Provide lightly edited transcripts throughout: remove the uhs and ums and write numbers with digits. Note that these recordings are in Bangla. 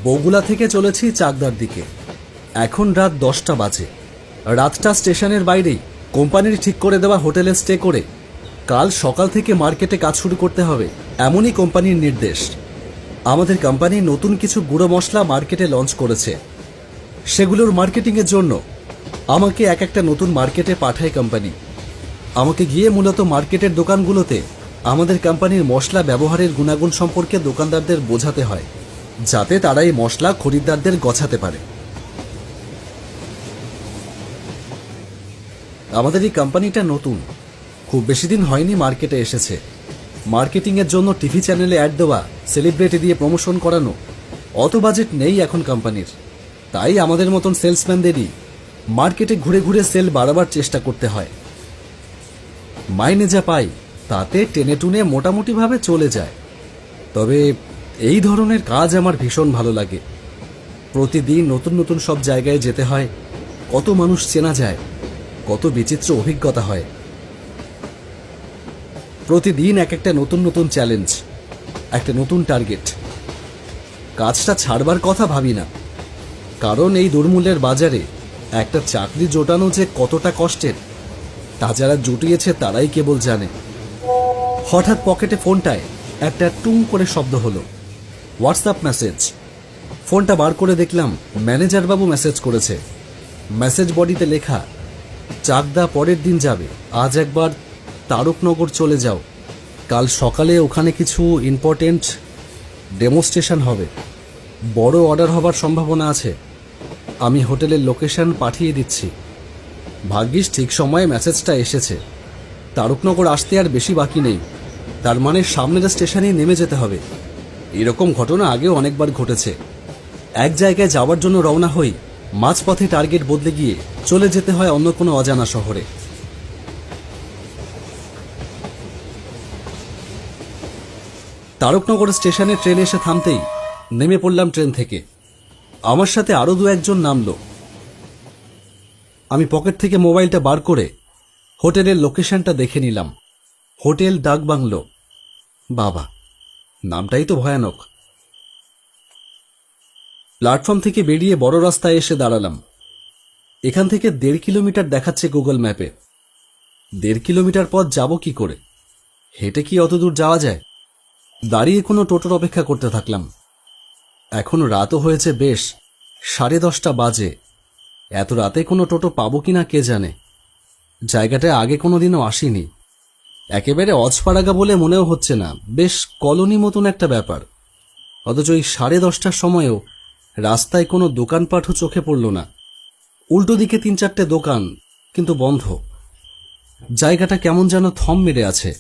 বগুলা থেকে চলেছি চাকদার দিকে। এখন রাত 10টা বাজে। রাতটা স্টেশনের বাইরেই কোম্পানির ঠিক করে দেওয়া হোটেলে স্টে করে কাল সকাল থেকে মার্কেটে কাজ শুরু করতে হবে, এমনই কোম্পানির নির্দেশ। আমাদের কোম্পানি নতুন কিছু গুঁড়ো মশলা মার্কেটে লঞ্চ করেছে। সেগুলোর মার্কেটিংয়ের জন্য আমাকে একটা নতুন মার্কেটে পাঠায় কোম্পানি। আমাকে গিয়ে মূলত মার্কেটের দোকানগুলোতে আমাদের কোম্পানির মশলা ব্যবহারের গুণাগুণ সম্পর্কে দোকানদারদের বোঝাতে হয়, যাতে তারা এই মশলা খরিদ্দারদের গছাতে পারে। আমাদের এই কোম্পানিটা নতুন, খুব বেশি দিন হয়নি মার্কেটে এসেছে। মার্কেটিংয়ের জন্য টিভি চ্যানেলে অ্যাড দেওয়া, সেলিব্রিটি দিয়ে প্রমোশন করানো, অত বাজেট নেই এখন কোম্পানির। তাই আমাদের মতন সেলসম্যানদেরই মার্কেটে ঘুরে ঘুরে সেল বাড়াবার চেষ্টা করতে হয়। মাইনে যা পাই তাতে টেনে টুনে মোটামুটিভাবে চলে যায়। তবে এই ধরনের কাজ আমার ভীষণ ভালো লাগে। প্রতিদিন নতুন নতুন সব জায়গায় যেতে হয়, কত মানুষ চেনা যায়, কত বিচিত্র অভিজ্ঞতা হয়। প্রতিদিন একটা নতুন নতুন চ্যালেঞ্জ, একটা নতুন টার্গেট। কাজটা ছাড়বার কথা ভাবি না, কারণ এই দুর্মূল্যের বাজারে একটা চাকরি জোটানো যে কতটা কষ্টের তা যারা জুটিয়েছে তারাই কেবল জানে। হঠাৎ পকেটে ফোনটায় একটা টুং করে শব্দ হলো। WhatsApp message. ফোনটা বার করে দেখলাম ম্যানেজার বাবু মেসেজ করেছে। মেসেজ বডিতে লেখা, চাকদা পরের দিন যাবে, আজ একবার তারকনগর চলে যাও। কাল সকালে ওখানে কিছু ইম্পর্টেন্ট ডেমোস্ট্রেশন হবে, বড় অর্ডার হবার সম্ভাবনা আছে। আমি হোটেলের লোকেশন পাঠিয়ে দিচ্ছি। ভাগ্যিস ঠিক সময়ে মেসেজটা এসেছে। তারকনগর আসতে আর বেশি বাকি নেই, তার মানে সামনের স্টেশনেই নেমে যেতে হবে। এরকম ঘটনা আগেও অনেকবার ঘটেছে। এক জায়গায় যাওয়ার জন্য রওনা হই, মাঝপথে টার্গেট বদলে গিয়ে চলে যেতে হয় অন্য কোনো অজানা শহরে। তারকনগর স্টেশনে ট্রেন এসে থামতেই নেমে পড়লাম ট্রেন থেকে। আমার সাথে আরো দু একজন নামলো। আমি পকেট থেকে মোবাইলটা বার করে হোটেলের লোকেশনটা দেখে নিলাম। হোটেল ডাকবাংলো। বাবা, নামটাই তো ভয়ানক। প্ল্যাটফর্ম থেকে বেরিয়ে বড় রাস্তায় এসে দাঁড়ালাম। এখান থেকে 1.5 কিলোমিটার দেখাচ্ছে গুগল ম্যাপে। 1.5 কিলোমিটার পথ যাব কি করে? হেঁটে কি অত দূর যাওয়া যায়? দাঁড়িয়ে কোনো টোটোর অপেক্ষা করতে থাকলাম। এখন রাতও হয়েছে বেশ, 10:30 বাজে। এত রাতে কোনো টোটো পাবো কিনা কে জানে। জায়গাটায় আগে কোনোদিনও আসিনি। একেবারে অজপাড়াগা বলে মনেও হচ্ছে না, বেশ কলোনি মতন একটা ব্যাপার। অথচ এই 10:30টার সময়েও রাস্তায় কোনো দোকানপাটও চোখে পড়ল না। উল্টো দিকে 3-4টে দোকান, কিন্তু বন্ধ। জায়গাটা কেমন যেন থম মেরে আছে।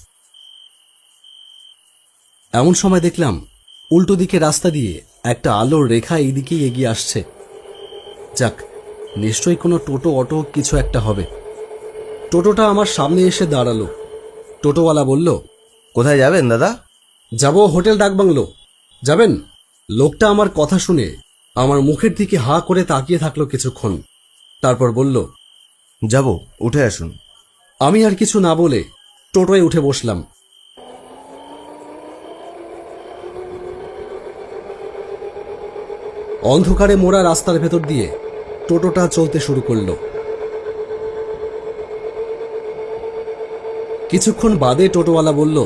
এমন সময় দেখলাম উল্টো দিকে রাস্তা দিয়ে একটা আলোর রেখা এই দিকেই এগিয়ে আসছে। যাক, নিশ্চয়ই কোনো টোটো অটো কিছু একটা হবে। টোটোটা আমার সামনে এসে দাঁড়ালো। টোটোওয়ালা বলল, কোথায় যাবেন দাদা? যাব হোটেল ডাকবাংলো। যাবেন? লোকটা আমার কথা শুনে আমার মুখের দিকে হা করে তাকিয়ে থাকলো কিছুক্ষণ, তারপর বলল, যাব, উঠে আসুন। আমি আর কিছু না বলে টোটোয় উঠে বসলাম। অন্ধকারে মোড়া রাস্তার ভেতর দিয়ে টোটোটা চলতে শুরু করলো। কিছুক্ষণ বাদে টোটোওয়ালা বলল,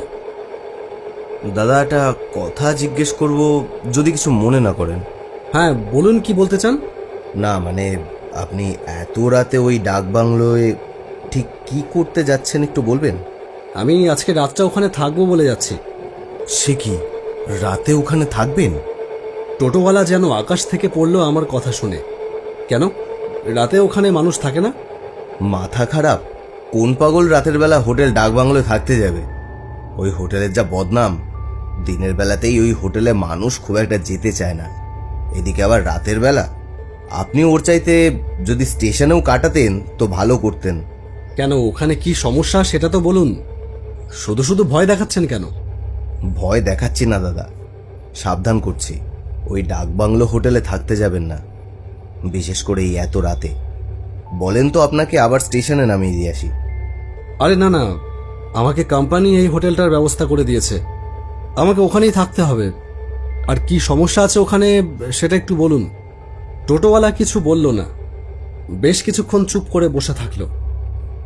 দাদা, একটা কথা জিজ্ঞেস করব, যদি কিছু মনে না করেন। হ্যাঁ বলুন, কি বলতে চান? না মানে, আপনি এত রাতে ওই ডাকবাংলোয় ঠিক কি করতে যাচ্ছেন একটু বলবেন? আমি আজকে রাতটা ওখানে থাকবো বলে যাচ্ছি। সে কি, রাতে ওখানে থাকবেন? টোটোওয়ালা যেন আকাশ থেকে পড়লো আমার কথা শুনে। কেন, রাতে ওখানে মানুষ থাকে না? মাথা খারাপ? কোন পাগল রাতের বেলা হোটেল ডাকবাংলোয় থাকতে যাবে? ওই হোটেলের যা বদনাম, দিনের বেলাতেই ওই হোটেলে মানুষ খুব একটা যেতে চায় না, এদিকে আবার রাতের বেলা। আপনি ওর চাইতে যদি স্টেশনেও কাটাতেন তো ভালো করতেন। কেন, ওখানে কি সমস্যা সেটা তো বলুন। শুধু শুধু ভয় দেখাচ্ছেন কেন? ভয় দেখাচ্ছি না দাদা, সাবধান করছি। ওই ডাকবাংলো হোটেলে থাকতে যাবেন না, বিশেষ করে এই এত রাতে। বলেন তো আপনাকে আবার স্টেশনে নামিয়ে দিয়ে আসি। আরে না না, আমাকে কোম্পানি এই হোটেলটার ব্যবস্থা করে দিয়েছে, আমাকে ওখানেই থাকতে হবে। আর কি সমস্যা আছে ওখানে সেটা একটু বলুন। টোটোওয়ালা কিছু বলল না, বেশ কিছুক্ষণ চুপ করে বসে থাকলো।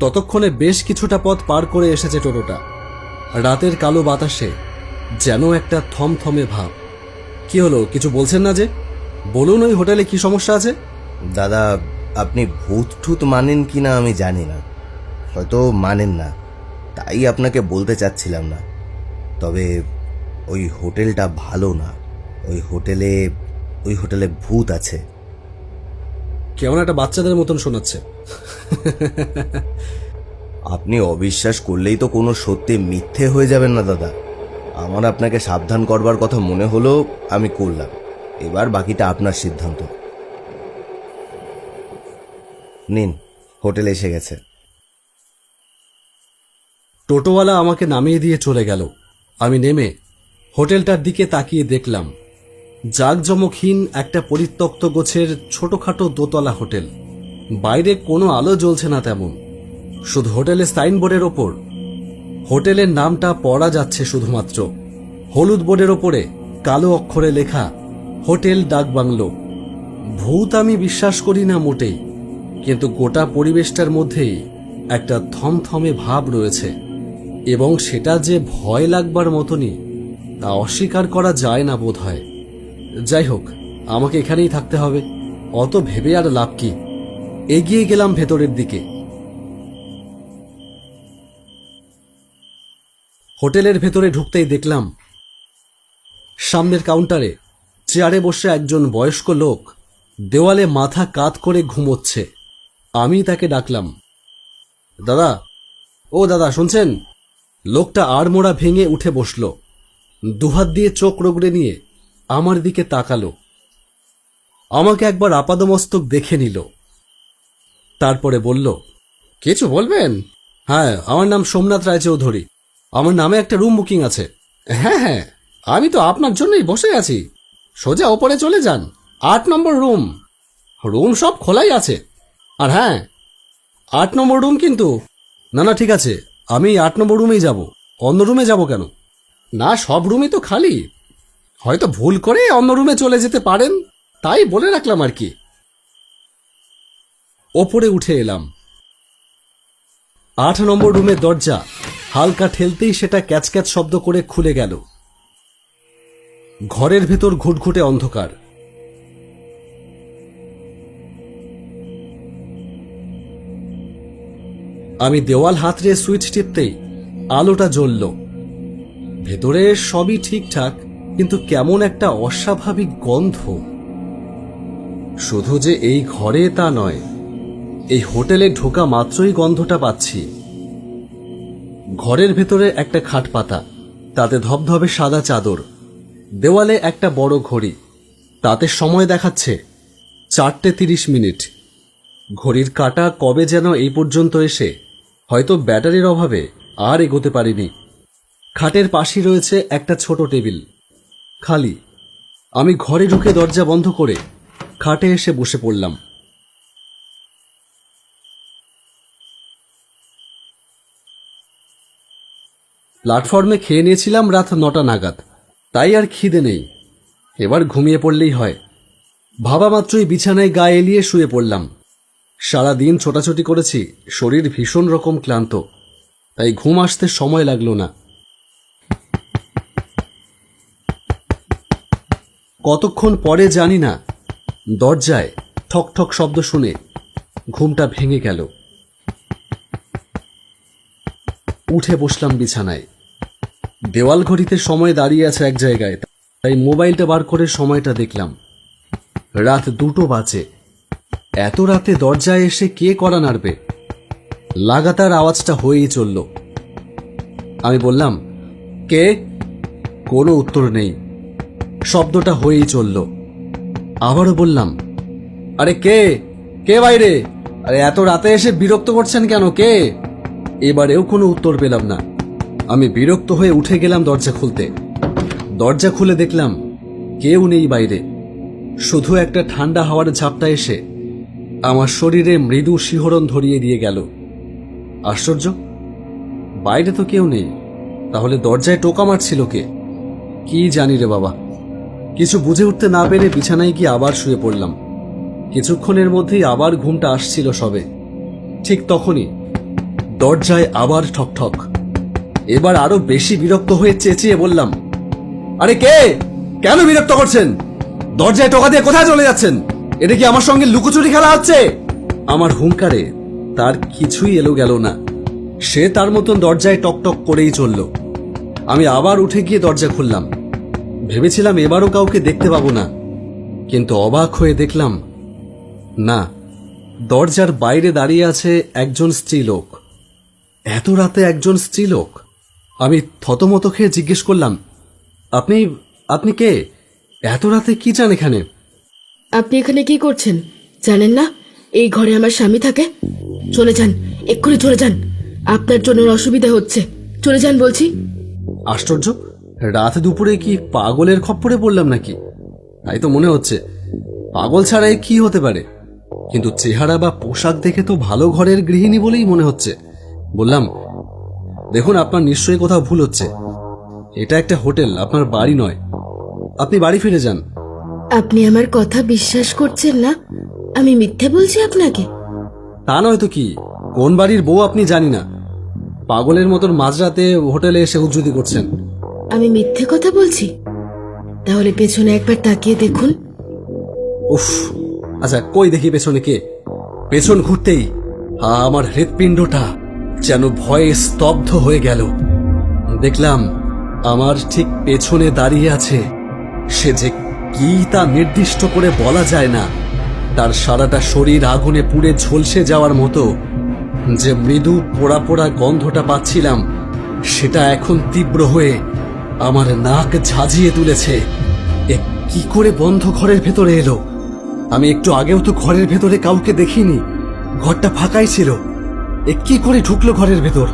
ততক্ষণে বেশ কিছুটা পথ পার করে এসেছে টোটোটা। রাতের কালো বাতাসে যেন একটা থমথমে ভাব। কি হলো, কিছু বলছেন না যে? বলুন, ওই হোটেলে কি সমস্যা আছে? দাদা, আপনি ভূত ঠুত মানেন কি না আমি জানি না, হয়তো মানেন না, তাই আপনাকে বলতে চাচ্ছিলাম না। তবে ওই হোটেলটা ভালো না। ওই হোটেলে ভূত আছে। কেমন একটা বাচ্চাদের মতন শোনাচ্ছে। আপনি অবিশ্বাস করলেই তো কোনো সত্যি মিথ্যে হয়ে যাবেন না দাদা। আমার আপনাকে সাবধান করবার কথা মনে হলো, আমি করলাম। এবার বাকিটা আপনার সিদ্ধান্ত। নিন, হোটেল এসে গেছে। টোটোওয়ালা আমাকে নামিয়ে দিয়ে চলে গেল। আমি নেমে হোটেলটার দিকে তাকিয়ে দেখলাম, জাঁকজমকহীন একটা পরিত্যক্ত গোছের ছোটখাটো দোতলা হোটেল। বাইরে কোনো আলো জ্বলছে না তেমন, শুধু হোটেলের সাইনবোর্ডের ওপর হোটেলের নামটা পড়া যাচ্ছে শুধুমাত্র। হলুদ বোর্ডের ওপরে কালো অক্ষরে লেখা হোটেল ডাকবাংলো। ভূত আমি বিশ্বাস করি না মোটেই, কিন্তু গোটা পরিবেশটার মধ্যেই একটা থমথমে ভাব রয়েছে, এবং সেটা যে ভয় লাগবার মতনই তা অস্বীকার করা যায় না বোধ হয়। যাই হোক, আমাকে এখানেই থাকতে হবে, অত ভেবে আর লাভ কি। এগিয়ে গেলাম ভেতরের দিকে। হোটেলের ভেতরে ঢুকতেই দেখলাম সামনের কাউন্টারে চেয়ারে বসে একজন বয়স্ক লোক দেওয়ালে মাথা কাত করে ঘুমোচ্ছে। আমি তাকে ডাকলাম, দাদা, ও দাদা, শুনছেন? লোকটা আড়মোড়া ভেঙে উঠে বসল, দুহাত দিয়ে চোখ রগড়ে নিয়ে আমার দিকে তাকালো। আমাকে একবার আপাদমস্তক দেখে নিল, তারপরে বলল, কিছু বলবেন? হ্যাঁ, আমার নাম সোমনাথ রায়চৌধুরী। আমার নামে একটা রুম বুকিং আছে। হ্যাঁ হ্যাঁ, আমি তো আপনার জন্যই বসে আছি। সোজা ওপরে চলে যান, 8 নম্বর রুম। রুম সব খোলাই আছে। আর হ্যাঁ, 8 নম্বর রুম কিন্তু। না না, ঠিক আছে, আমি 8 নম্বর রুমেই যাব। অন্য রুমে যাব কেন? না, সব রুমই তো খালি। হয়তো ভুল করে অন্য রুমে চলে যেতে পারেন, তাই বলে রাখলাম আর কি। ওপরে উঠে এলাম। 8 নম্বর রুমের দরজা হালকা ঠেলতেই সেটা ক্যাচক্যাচ শব্দ করে খুলে গেল। ঘরের ভেতর ঘুটঘুটে অন্ধকার। আমি দেওয়াল হাতড়ে সুইচ টিপতেই আলোটা জ্বলল। ভেতরে সবই ঠিকঠাক, কিন্তু কেমন একটা অস্বাভাবিক গন্ধ। শুধু যে এই ঘরে তা নয়, এই হোটেলে ঢোকা মাত্রই গন্ধটা পাচ্ছি। ঘরের ভেতরে একটা খাট পাতা, তাতে ধবধবে সাদা চাদর। দেওয়ালে একটা বড় ঘড়ি, তাতে সময় দেখাচ্ছে 4:30। ঘড়ির কাঁটা কবে যেন এই পর্যন্ত এসে হয়তো ব্যাটারির অভাবে আর এগোতে পারিনি। খাটের পাশে রয়েছে একটা ছোট টেবিল, খালি। আমি ঘরে ঢুকে দরজা বন্ধ করে খাটে এসে বসে পড়লাম। প্ল্যাটফর্মে খেয়ে নিয়েছিলাম রাত 9টা নাগাদ, তাই আর খিদে নেই। এবার ঘুমিয়ে পড়লেই হয়। ভাবা মাত্রই বিছানায় গা এলিয়ে শুয়ে পড়লাম। সারাদিন ছোটাছুটি করেছি, শরীর ভীষণ রকম ক্লান্ত, তাই ঘুম আসতে সময় লাগলো না। কতক্ষণ পরে জানি না, দরজায় ঠক ঠক শব্দ শুনে ঘুমটা ভেঙে গেল। উঠে বসলাম বিছানায়। দেওয়াল ঘড়িতে সময় দাঁড়িয়ে আছে এক জায়গায়, তাই মোবাইলটা বার করে সময়টা দেখলাম। রাত 2টো বাজে। এত রাতে দরজায় এসে কে কড়া নাড়বে? লাগাতার আওয়াজটা হয়েই চলল। আমি বললাম, কে? কোনো উত্তর নেই। শব্দটা হয়েই চলল। আবারও বললাম, আরে কে? কে বাইরে? আরে এত রাতে এসে বিরক্ত করছেন কেন? কে? এবারেও কোনো উত্তর পেলাম না। আমি বিরক্ত হয়ে উঠে গেলাম দরজা খুলতে। দরজা খুলে দেখলাম কেউ নেই বাইরে। শুধু একটা ঠান্ডা হাওয়ার ঝাপটা এসে আমার শরীরে মৃদু শিহরণ ধরিয়ে দিয়ে গেল। আশ্চর্য, বাইরে তো কেউ নেই, তাহলে দরজায় টোকা মারছিল কে? কি জানি রে বাবা। কিছু বুঝে উঠতে না পেরে বিছানায় গিয়ে আবার শুয়ে পড়লাম। কিছুক্ষণের মধ্যেই আবার ঘুমটা আসছিল সবে। ঠিক তখনই দরজায় আবার ঠকঠক। এবার আরো বেশি বিরক্ত হয়ে চেঁচিয়ে বললাম, আরে কে? কেন বিরক্ত করছেন? দরজায় টোকা দিয়ে কোথায় চলে যাচ্ছেন? এটা কি আমার সঙ্গে লুকোচুরি খেলা হচ্ছে? আমার হুঙ্কারে তার কিছুই এলো গেল না। সে তার মতন দরজায় টকটক করেই চলল। আমি আবার উঠে গিয়ে দরজা খুললাম। ভেবেছিলাম এবারও কাউকে দেখতে পাবো না, কিন্তু অবাক হয়ে দেখলাম না, দরজার বাইরে দাঁড়িয়ে আছে একজন স্ত্রীলোক। এত রাতে একজন স্ত্রীলোক? আমি থতমত খেয়ে জিজ্ঞেস করলাম, আপনি আপনি কে? এত রাতে কি চান এখানে? আপনি এখানে কি করছেন জানেন না? এই ঘরে আমার স্বামী থাকে। চলে যান, এক্ষুনি চলে যান। আপনার জন্য অসুবিধা হচ্ছে, চলে যান বলছি। আশ্চর্য, রাত দুপুরে কি পাগলের খপ্পরে পড়লাম নাকি? তাই তো মনে হচ্ছে। পাগল ছাড়াই কি হতে পারে? কিন্তু চেহারা বা পোশাক দেখে তো ভালো ঘরের গৃহিণী বলেই মনে হচ্ছে। বললাম, দেখুন, আপনার নিশ্চয়ই কোথাও ভুল হচ্ছে। এটা একটা হোটেল, আপনার বাড়ি নয়। আপনি বাড়ি ফিরে যান। আপনি আমার কথা বিশ্বাস করছেন না? আমি মিথ্যে বলছি আপনাকে? তা নয় তো কি, কোন বাড়ির বউ আপনি জানি না, পাগলের মতন মাঝরাতে হোটেলে এসে উজ্জুতি করছেন। আমি মিথ্যে কথা বলছি? তাহলে পেছনে একবার তাকিয়ে দেখুন। উফ, আচ্ছা কই দেখি পেছনে কে? পেছন ঘুরতেই আমার হৃৎপিণ্ডটা যেন ভয়ে স্তব্ধ হয়ে গেল। দেখলাম আমার ঠিক পেছনে দাঁড়িয়ে আছে সে যে কি তা নির্দিষ্ট করে বলা যায় না। তার সারাটা শরীর আগুনে পুড়ে ঝলসে যাওয়ার মতো। যে মৃদু পোড়া পোড়া গন্ধটা পাচ্ছিলাম সেটা এখন তীব্র হয়ে আমার নাক ঝাঁঝিয়ে তুলেছে। এ কি করে বন্ধ ঘরের ভেতরে এলো? আমি একটু আগেও তো ঘরের ভেতরে কাউকে দেখিনি, ঘরটা ফাঁকাই ছিল। এ কি করে ঢুকলো ঘরের ভেতর?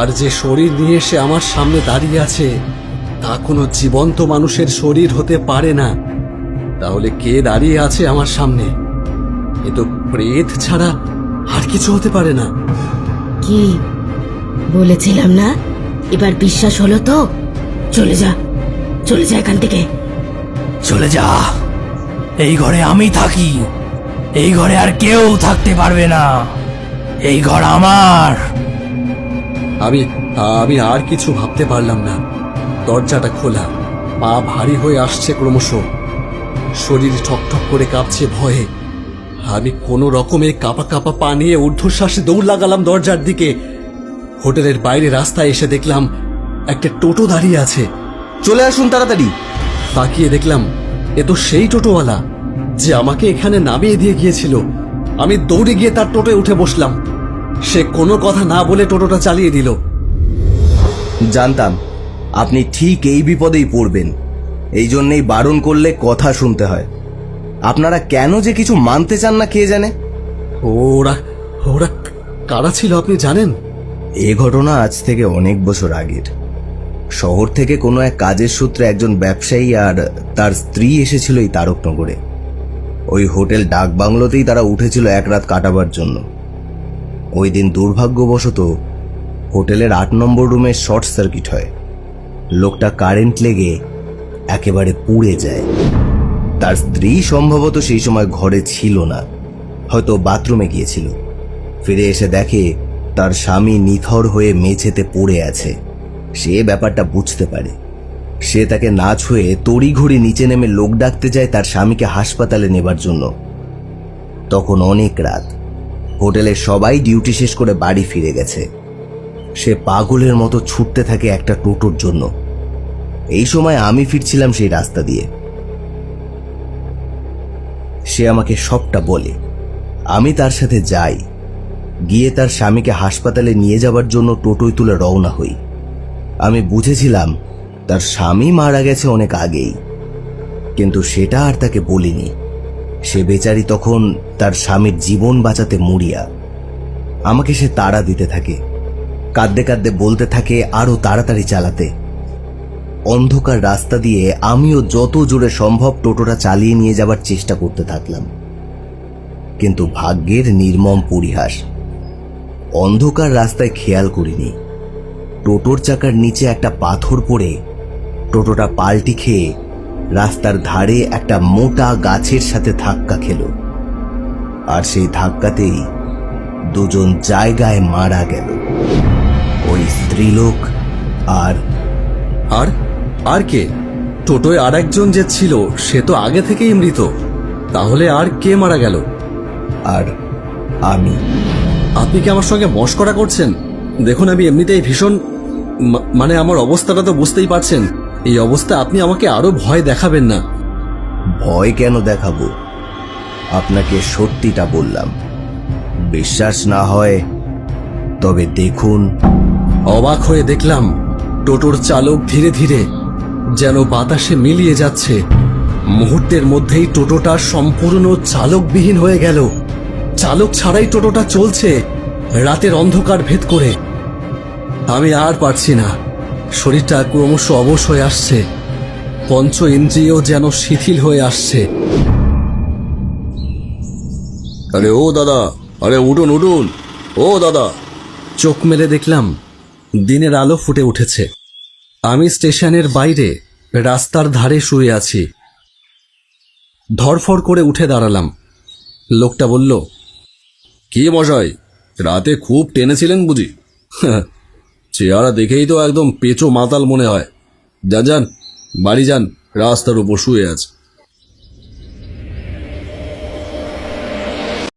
আর যে শরীর নিয়ে এসে আমার সামনে দাঁড়িয়ে আছে তা কোনো জীবন্ত মানুষের শরীর হতে পারে না। তাহলে কে দাঁড়িয়ে আছে আমার সামনে? এ তো প্রেত ছাড়া আর কিছু হতে পারে না। কি বলেছিলাম না? এবার বিশ্বাস হলো তো? চলে যা, চলে যা এখান থেকে। চলে যা, এই ঘরে আমি থাকি। এই ঘরে আর কেউ থাকতে পারবে না। এই ঘর আমার। আমি আমি আর কিছু ভাবতে পারলাম না। দরজাটা খোলা, পা ভারী হয়ে আসছে ক্রমশ, শরীর ঠকঠক করে কাঁপছে ভয়ে। আমি কোনো রকমে কাঁপা কাঁপা পা নিয়ে ঊর্ধ্বশ্বাসে দৌড় লাগালাম দরজার দিকে। হোটেলের বাইরে রাস্তায় এসে দেখলাম একটা টোটো দাঁড়িয়ে আছে। চলে আসুন তাড়াতাড়ি। তাকিয়ে দেখলাম এ তো সেই টোটোওয়ালা যে আমাকে এখানে নামিয়ে দিয়ে গিয়েছিল। আমি দৌড়ে গিয়ে তার টোটোয় উঠে বসলাম। সে কোনো কথা না বলে টোটোটা চালিয়ে দিল। জানতাম আপনি ঠিক এই বিপদেই পড়বেন, এই জন্যই বারণ করলে কথা শুনতে হয়। আপনারা কেন যে কিছু মানতে চান না কে জানে। ওরা ওরা কারা ছিল আপনি জানেন? এ ঘটনা আজ থেকে অনেক বছর আগের। শহর থেকে কোনো এক কাজের সূত্রে একজন ব্যবসায়ী আর তার স্ত্রী এসেছিল এই তারকনগরে। ওই হোটেল ডাক বাংলোতেই তারা উঠেছিল এক রাত কাটাবার জন্য। ওই দিন দুর্ভাগ্যবশত হোটেলের ৮ নম্বর রুমে শর্ট সার্কিট হয়। লোকটা কারেন্ট লেগে একেবারে পুড়ে যায়। তার স্ত্রী সম্ভবত সেই সময় ঘরে ছিল না, হয়তো বাথরুমে গিয়েছিল। ফিরে এসে দেখে তার স্বামী নিথর হয়ে মেঝেতে পড়ে আছে। সে ব্যাপারটা বুঝতে পারে। সে তাকে না ছুঁয়ে তড়িঘড়ি নিচে নেমে লোক ডাকতে যায় তার স্বামীকে হাসপাতালে নেবার জন্য। তখন অনেক রাত, হোটেলের সবাই ডিউটি শেষ করে বাড়ি ফিরে গেছে। সে পাগলের মতো ছুটতে থাকে একটা টোটোর জন্য। এই সময় আমি ফিরছিলাম সেই রাস্তা দিয়ে। সে আমাকে সবটা বলে। আমি তার সাথে যাই, গিয়ে তার স্বামীকে হাসপাতালে নিয়ে যাবার জন্য টোটোয় তুলে রওনা হই। আমি বুঝেছিলাম তার স্বামী মারা গেছে অনেক আগেই, কিন্তু সেটা আর তাকে বলিনি। সে বেচারি তখন তার স্বামীর জীবন বাঁচাতে মরিয়া। আমাকে সে তাড়া দিতে থাকে, কাঁদতে কাঁদতে বলতে থাকে আরো তাড়াতাড়ি চালাতে। অন্ধকার রাস্তা দিয়ে আমিও যত জোরে সম্ভব টোটোটা চালিয়ে নিয়ে যাবার চেষ্টা করতে থাকলাম। কিন্তু ভাগ্যের নির্মম পরিহাস, অন্ধকার রাস্তায় খেয়াল করিনি টোটোর চাকার নিচে একটা পাথর পড়ে টোটোটা পাল্টি খেয়ে রাস্তার ধারে একটা মোটা গাছের সাথে ধাক্কা খেল, আর সেই ধাক্কাতেই দুজন জায়গায় মারা গেল, ওই স্ত্রীলোক আর আর আর কে? টোটোয় আর একজন যে ছিল সে তো আগে থেকেই মৃত। তাহলে আর কে মারা গেল? আর আমি। আপনি কি আমার সঙ্গে মশকরা করছেন? দেখুন, আমি এমনিতেই ভীষণ মানে আমার অবস্থাটা তো বুঝতেই পারছেন। এই অবস্থায় আপনি আমাকে আরো ভয় দেখাবেন না। ভয় কেন দেখাবো? আপনাকে সত্যিটা বললাম। বিশ্বাস না হয় তবে দেখুন। অবাক হয়ে দেখলাম টোটোর চালক ধীরে ধীরে যেন বাতাসে মিলিয়ে যাচ্ছে। মুহূর্তের মধ্যেই টোটোটা সম্পূর্ণ চালকবিহীন হয়ে গেল। চালক ছাড়াই টোটোটা চলছে রাতের অন্ধকার ভেদ করে। আমি আর পারছি না, শরীরটা ক্রমশ অবশ হয়ে আসছে, পঞ্চ ইন্দ্রিয় যেন শিথিল হয়ে আসছে। আরে ও দাদা, আরে উঠুন উঠুন, ও দাদা। চোখ মেলে দেখলাম দিনের আলো ফুটে উঠেছে। আমি স্টেশনের বাইরে রাস্তার ধারে শুয়ে আছি। ধরফর করে উঠে দাঁড়ালাম। লোকটা বলল, কি মশাই, রাতে খুব টেনেছিলেন বুঝি? চেহারা দেখেই তো একদম পেঁচো মাতাল মনে হয়। যান যান, বাড়ি যান, রাস্তার উপর শুয়ে আছে।